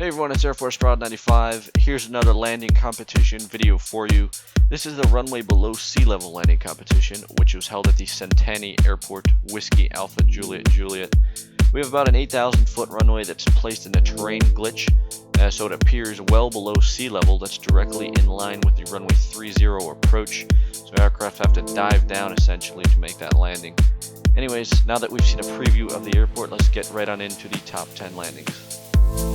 Hey everyone, it's Air Force Rod 95. Here's another landing competition video for you. This is the runway below sea level landing competition, which was held at the Centerline Airport, Whiskey Alpha Juliet Juliet. We have about an 8,000 foot runway that's placed in a terrain glitch, so it appears well below sea level. That's directly in line with the runway 30 approach, so aircraft have to dive down essentially to make that landing. Anyways, now that we've seen a preview of the airport, let's get right on into the top 10 landings.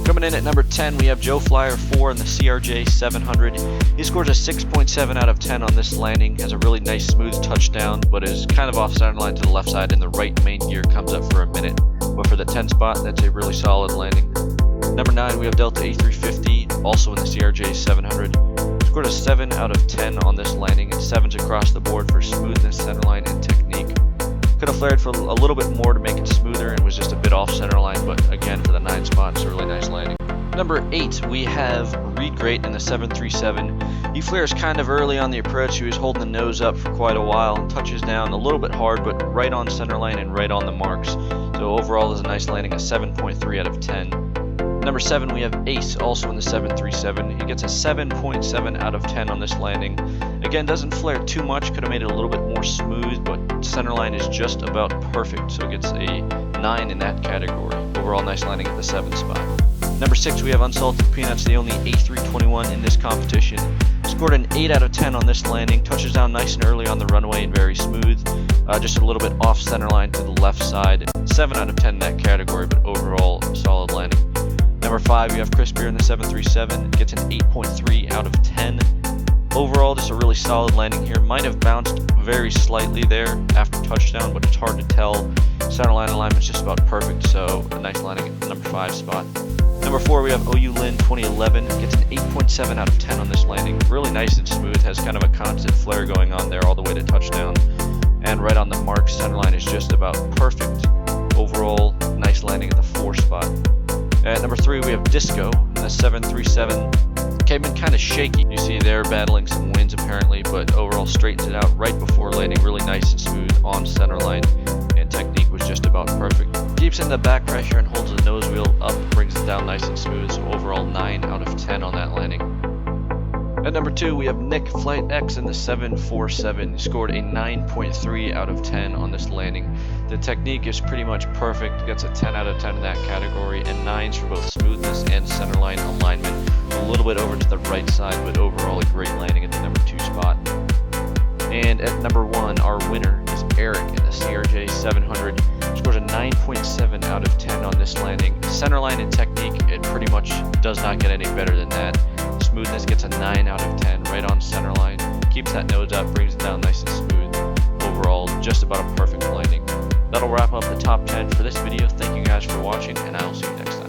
Coming in at number 10, we have JoeFlyer 4 in the CRJ 700. He scores a 6.7 out of 10 on this landing, has a really nice smooth touchdown, but is kind of off centerline to the left side, and the right main gear comes up for a minute. But for the 10 spot, that's a really solid landing. Number 9, we have Delta A350, also in the CRJ 700. Scored a 7 out of 10 on this landing, and 7s across the board for smoothness, centerline, and technique. Could have flared for a little bit more to make it smoother and was just a bit off centerline, but again, for the 9 spot, it's a really nice landing. Number 8, we have Reedgreat in the 737. He flares kind of early on the approach. He was holding the nose up for quite a while and touches down a little bit hard, but right on centerline and right on the marks. So overall, is a nice landing, a 7.3 out of 10. Number 7, we have Ace, also in the 737. He gets a 7.7 out of 10 on this landing. Again, doesn't flare too much, could have made it a little bit more smooth, but centerline is just about perfect, so it gets a 9 in that category. Overall, nice landing at the 7 spot. Number 6, we have Unsalted Peanuts, the only A321 in this competition. Scored an 8 out of 10 on this landing, touches down nice and early on the runway and very smooth. Just a little bit off centerline to the left side. 7 out of 10 in that category, but overall, solid landing. Number 5, we have krissbir in the 737, gets an 8.3 out of 10. Overall, just a really solid landing here. Might have bounced very slightly there after touchdown, but it's hard to tell. Centerline alignment's just about perfect, so a nice landing at the number 5 spot. Number 4, we have Lin 2011, gets an 8.7 out of 10 on this landing. Really nice and smooth, has kind of a constant flare going on there all the way to touchdown. And right on the mark, centerline is just about perfect. Overall, nice landing at the 4 spot. At number 3, we have Disco in the 737. Came in kind of shaky. You see they're battling some winds apparently, but overall straightens it out right before landing. Really nice and smooth on centerline, and technique was just about perfect. Keeps in the back pressure and holds the nose wheel up, brings it down nice and smooth, so overall 9 out of 10 on that landing. At number 2, we have Nick FlightX in the 747. He scored a 9.3 out of 10 on this landing. The technique is pretty much perfect, gets a 10 out of 10 in that category, and 9s for both smoothness and centerline alignment. A little bit over to the right side, but overall a great landing at the number 2 spot. And at number 1, our winner is Eric in the CRJ 700. Scores a 9.7 out of 10 on this landing. Centerline and technique, it pretty much does not get any better than that. Smoothness gets a 9 out of 10 right on centerline. Keeps that nose up, brings it down nice and smooth. Overall, just about a perfect landing. That'll wrap up the top 10 for this video. Thank you guys for watching, and I will see you next time.